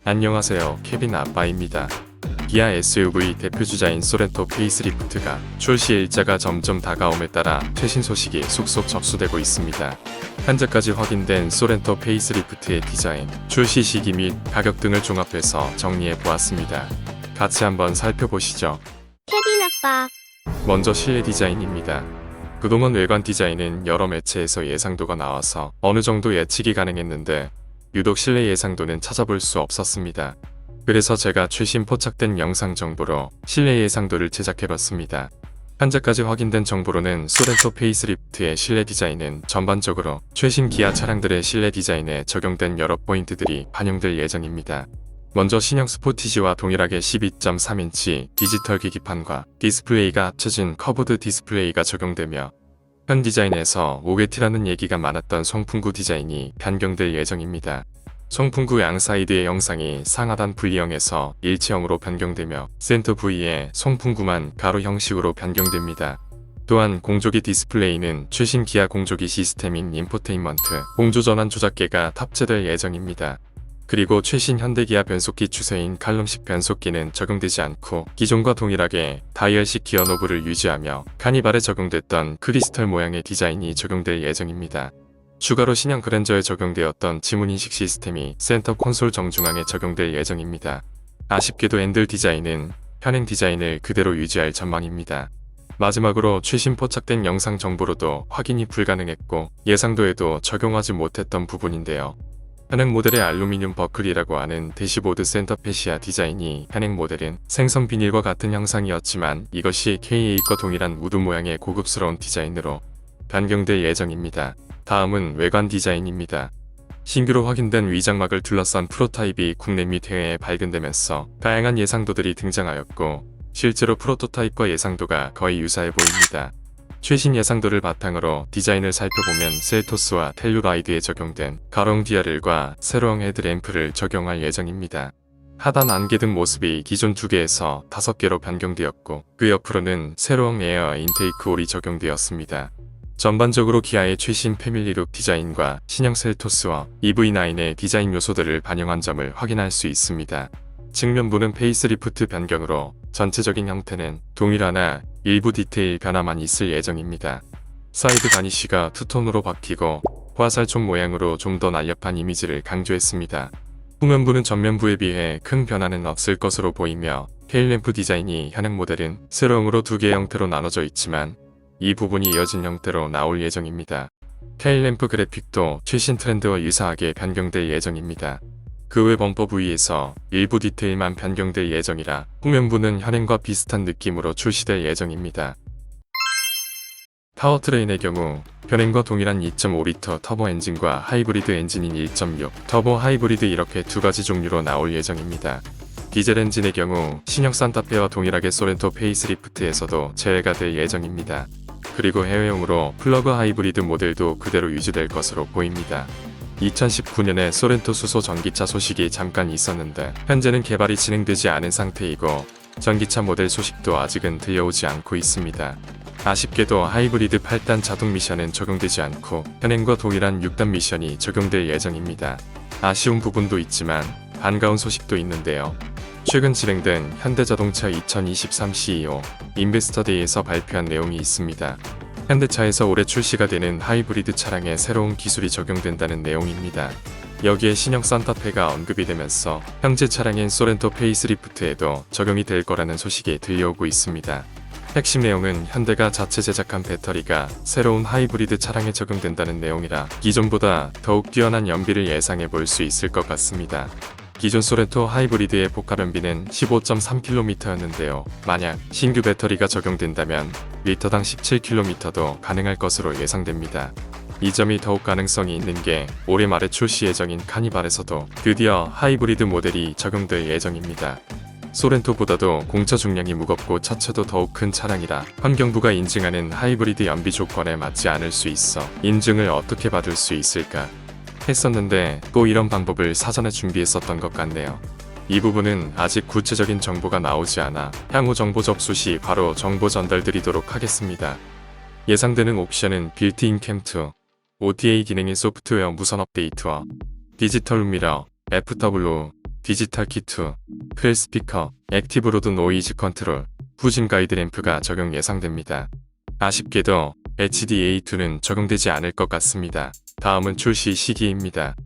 안녕하세요, 케빈 아빠입니다. 기아 SUV 대표주자인 소렌토 페이스리프트가 출시 일자가 점점 다가옴에 따라 최신 소식이 속속 접수되고 있습니다. 현재까지 확인된 소렌토 페이스리프트의 디자인, 출시 시기 및 가격 등을 종합해서 정리해 보았습니다. 같이 한번 살펴보시죠. 케빈 아빠. 먼저 실내 디자인입니다. 그동안 외관 디자인은 여러 매체에서 예상도가 나와서 어느 정도 예측이 가능했는데 유독 실내 예상도는 찾아볼 수 없었습니다. 그래서 제가 최신 포착된 영상 정보로 실내 예상도를 제작해봤습니다. 현재까지 확인된 정보로는 소렌토 페이스리프트의 실내 디자인은 전반적으로 최신 기아 차량들의 실내 디자인에 적용된 여러 포인트들이 반영될 예정입니다. 먼저 신형 스포티지와 동일하게 12.3인치 디지털 계기판과 디스플레이가 합쳐진 커브드 디스플레이가 적용되며 현 디자인에서 5개티라는 얘기가 많았던 송풍구 디자인이 변경될 예정입니다. 송풍구 양 사이드의 영상이 상하단 V형에서 일체형으로 변경되며 센터 부위에 송풍구만 가로 형식으로 변경됩니다. 또한 공조기 디스플레이는 최신 기아 공조기 시스템인 인포테인먼트, 공조전환 조작계가 탑재될 예정입니다. 그리고 최신 현대기아 변속기 추세인 칼럼식 변속기는 적용되지 않고 기존과 동일하게 다이얼식 기어 노브를 유지하며 카니발에 적용됐던 크리스털 모양의 디자인이 적용될 예정입니다. 추가로 신형 그랜저에 적용되었던 지문인식 시스템이 센터 콘솔 정중앙에 적용될 예정입니다. 아쉽게도 핸들 디자인은 현행 디자인을 그대로 유지할 전망입니다. 마지막으로 최신 포착된 영상 정보로도 확인이 불가능했고 예상도에도 적용하지 못했던 부분인데요. 현행 모델의 알루미늄 버클이라고 하는 대시보드 센터 페시아 디자인이 현행 모델은 생선 비닐과 같은 형상이었지만 이것이 KA과 동일한 우드 모양의 고급스러운 디자인으로 변경될 예정입니다. 다음은 외관 디자인입니다. 신규로 확인된 위장막을 둘러싼 프로타입이 국내 및 해외에 발견되면서 다양한 예상도들이 등장하였고 실제로 프로토타입과 예상도가 거의 유사해 보입니다. 최신 예상도를 바탕으로 디자인을 살펴보면 셀토스와 텔루라이드에 적용된 가로형 DRL과 세로형 헤드램프를 적용할 예정입니다. 하단 안개 등 모습이 기존 2개에서 5개로 변경되었고 그 옆으로는 세로형 에어 인테이크 홀이 적용되었습니다. 전반적으로 기아의 최신 패밀리룩 디자인과 신형 셀토스와 EV9의 디자인 요소들을 반영한 점을 확인할 수 있습니다. 측면부는 페이스리프트 변경으로 전체적인 형태는 동일하나 일부 디테일 변화만 있을 예정입니다. 사이드 가니쉬가 투톤으로 바뀌고 화살촉 모양으로 좀 더 날렵한 이미지를 강조했습니다. 후면부는 전면부에 비해 큰 변화는 없을 것으로 보이며 테일램프 디자인이 현행 모델은 세로형으로 2개의 형태로 나눠져 있지만 이 부분이 이어진 형태로 나올 예정입니다. 테일램프 그래픽도 최신 트렌드와 유사하게 변경될 예정입니다. 그 외 범퍼 부위에서 일부 디테일만 변경될 예정이라 후면부는 현행과 비슷한 느낌으로 출시될 예정입니다. 파워트레인의 경우 현행과 동일한 2.5리터 터보 엔진과 하이브리드 엔진인 1.6 터보 하이브리드 이렇게 두 가지 종류로 나올 예정입니다. 디젤 엔진의 경우 신형 산타페와 동일하게 소렌토 페이스리프트에서도 제외가 될 예정입니다. 그리고 해외용으로 플러그 하이브리드 모델도 그대로 유지될 것으로 보입니다. 2019년에 소렌토 수소 전기차 소식이 잠깐 있었는데 현재는 개발이 진행되지 않은 상태이고 전기차 모델 소식도 아직은 들려오지 않고 있습니다. 아쉽게도 하이브리드 8단 자동 미션은 적용되지 않고 현행과 동일한 6단 미션이 적용될 예정입니다. 아쉬운 부분도 있지만 반가운 소식도 있는데요. 최근 진행된 현대자동차 2023 CEO 인베스터데이에서 발표한 내용이 있습니다. 현대차에서 올해 출시가 되는 하이브리드 차량에 새로운 기술이 적용된다는 내용입니다. 여기에 신형 산타페가 언급이 되면서 현재 차량인 소렌토 페이스리프트에도 적용이 될 거라는 소식이 들려오고 있습니다. 핵심 내용은 현대가 자체 제작한 배터리가 새로운 하이브리드 차량에 적용된다는 내용이라 기존보다 더욱 뛰어난 연비를 예상해 볼 수 있을 것 같습니다. 기존 소렌토 하이브리드의 복합 연비는 15.3km였는데요. 만약 신규 배터리가 적용된다면 리터당 17km도 가능할 것으로 예상됩니다. 이 점이 더욱 가능성이 있는 게 올해 말에 출시 예정인 카니발에서도 드디어 하이브리드 모델이 적용될 예정입니다. 소렌토보다도 공차 중량이 무겁고 차체도 더욱 큰 차량이라 환경부가 인증하는 하이브리드 연비 조건에 맞지 않을 수 있어 인증을 어떻게 받을 수 있을까 했었는데 또 이런 방법을 사전에 준비했었던 것 같네요. 이 부분은 아직 구체적인 정보가 나오지 않아 향후 정보 접수 시 바로 정보 전달드리도록 하겠습니다. 예상되는 옵션은 빌트인 캠2, OTA 기능인 소프트웨어 무선 업데이트와 디지털 미러, FW, 디지털 키2, 프릴 스피커, 액티브 로드 노이즈 컨트롤, 후진 가이드 램프가 적용 예상됩니다. 아쉽게도 HDA2는 적용되지 않을 것 같습니다. 다음은 출시 시기입니다.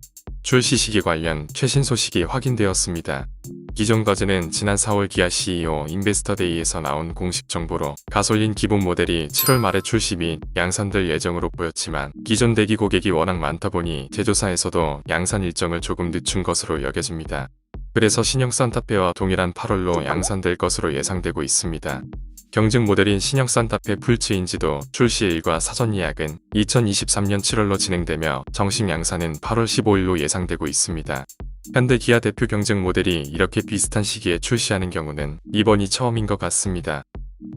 출시 시기 관련 최신 소식이 확인되었습니다. 기존 거즈는 지난 4월 기아 CEO 인베스터데이에서 나온 공식 정보로 가솔린 기본 모델이 7월 말에 출시 및 양산될 예정으로 보였지만 기존 대기 고객이 워낙 많다 보니 제조사에서도 양산 일정을 조금 늦춘 것으로 여겨집니다. 그래서 신형 산타페와 동일한 8월로 양산될 것으로 예상되고 있습니다. 경쟁 모델인 신형 산타페 풀체인지도 출시 일과 사전 예약은 2023년 7월로 진행되며 정식 양산은 8월 15일로 예상되고 있습니다. 현대 기아 대표 경쟁 모델이 이렇게 비슷한 시기에 출시하는 경우는 이번이 처음인 것 같습니다.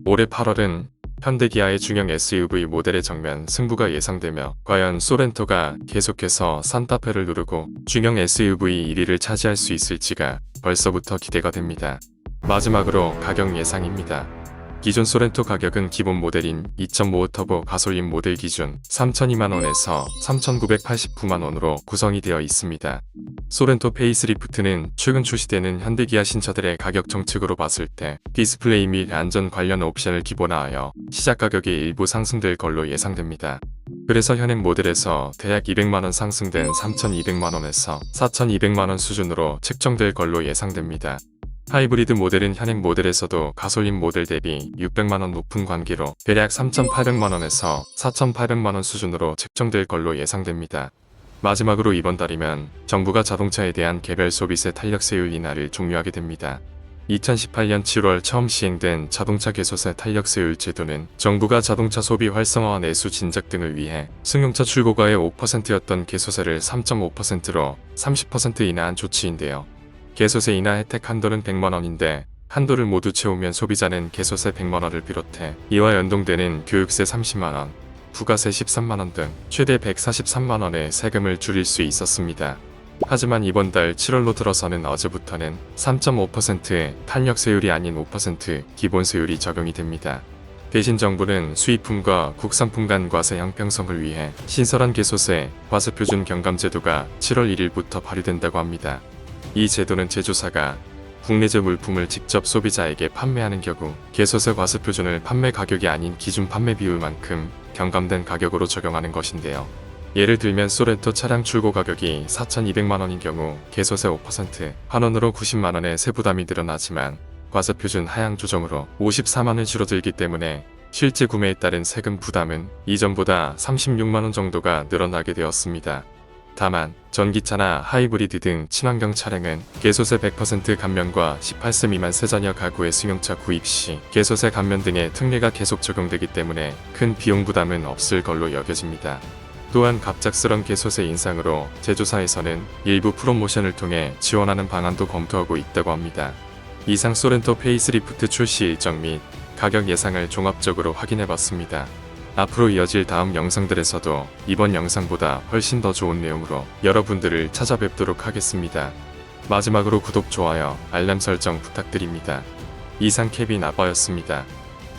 올해 8월은 현대 기아의 중형 SUV 모델의 정면 승부가 예상되며 과연 소렌토가 계속해서 산타페를 누르고 중형 SUV 1위를 차지할 수 있을지가 벌써부터 기대가 됩니다. 마지막으로 가격 예상입니다. 기존 소렌토 가격은 기본 모델인 2.5 터보 가솔린 모델 기준 3,002만원에서 3,989만원으로 구성이 되어 있습니다. 소렌토 페이스리프트는 최근 출시되는 현대기아 신차들의 가격 정책으로 봤을 때 디스플레이 및 안전 관련 옵션을 기본화하여 시작 가격이 일부 상승될 걸로 예상됩니다. 그래서 현행 모델에서 대략 200만원 상승된 3,200만원에서 4,200만원 수준으로 책정될 걸로 예상됩니다. 하이브리드 모델은 현행 모델에서도 가솔린 모델 대비 600만원 높은 관계로 대략 3,800만원에서 4,800만원 수준으로 책정될 걸로 예상됩니다. 마지막으로 이번 달이면 정부가 자동차에 대한 개별 소비세 탄력세율 인하를 종료하게 됩니다. 2018년 7월 처음 시행된 자동차 개소세 탄력세율 제도는 정부가 자동차 소비 활성화와 내수 진작 등을 위해 승용차 출고가의 5%였던 개소세를 3.5%로 30% 인하한 조치인데요. 개소세 인하 혜택 한도는 100만원인데 한도를 모두 채우면 소비자는 개소세 100만원을 비롯해 이와 연동되는 교육세 30만원, 부가세 13만원 등 최대 143만원의 세금을 줄일 수 있었습니다. 하지만 이번 달 7월로 들어서는 어제부터는 3.5%의 탄력세율이 아닌 5% 기본세율이 적용이 됩니다. 대신 정부는 수입품과 국산품 간 과세 형평성을 위해 신설한 개소세, 과세표준 경감제도가 7월 1일부터 발휘된다고 합니다. 이 제도는 제조사가 국내제 물품을 직접 소비자에게 판매하는 경우 개소세 과세표준을 판매 가격이 아닌 기준 판매 비율만큼 경감된 가격으로 적용하는 것인데요. 예를 들면 소렌토 차량 출고 가격이 4,200만원인 경우 개소세 5% 한원으로 90만원의 세부담이 늘어나지만 과세표준 하향 조정으로 54만원 줄어들기 때문에 실제 구매에 따른 세금 부담은 이전보다 36만원 정도가 늘어나게 되었습니다. 다만 전기차나 하이브리드 등 친환경 차량은 개소세 100% 감면과 18세 미만 세자녀 가구의 승용차 구입 시 개소세 감면 등의 특례가 계속 적용되기 때문에 큰 비용 부담은 없을 걸로 여겨집니다. 또한 갑작스런 개소세 인상으로 제조사에서는 일부 프로모션을 통해 지원하는 방안도 검토하고 있다고 합니다. 이상 소렌토 페이스리프트 출시 일정 및 가격 예상을 종합적으로 확인해봤습니다. 앞으로 이어질 다음 영상들에서도 이번 영상보다 훨씬 더 좋은 내용으로 여러분들을 찾아뵙도록 하겠습니다. 마지막으로 구독, 좋아요, 알람 설정 부탁드립니다. 이상 케빈 아빠였습니다.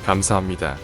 감사합니다.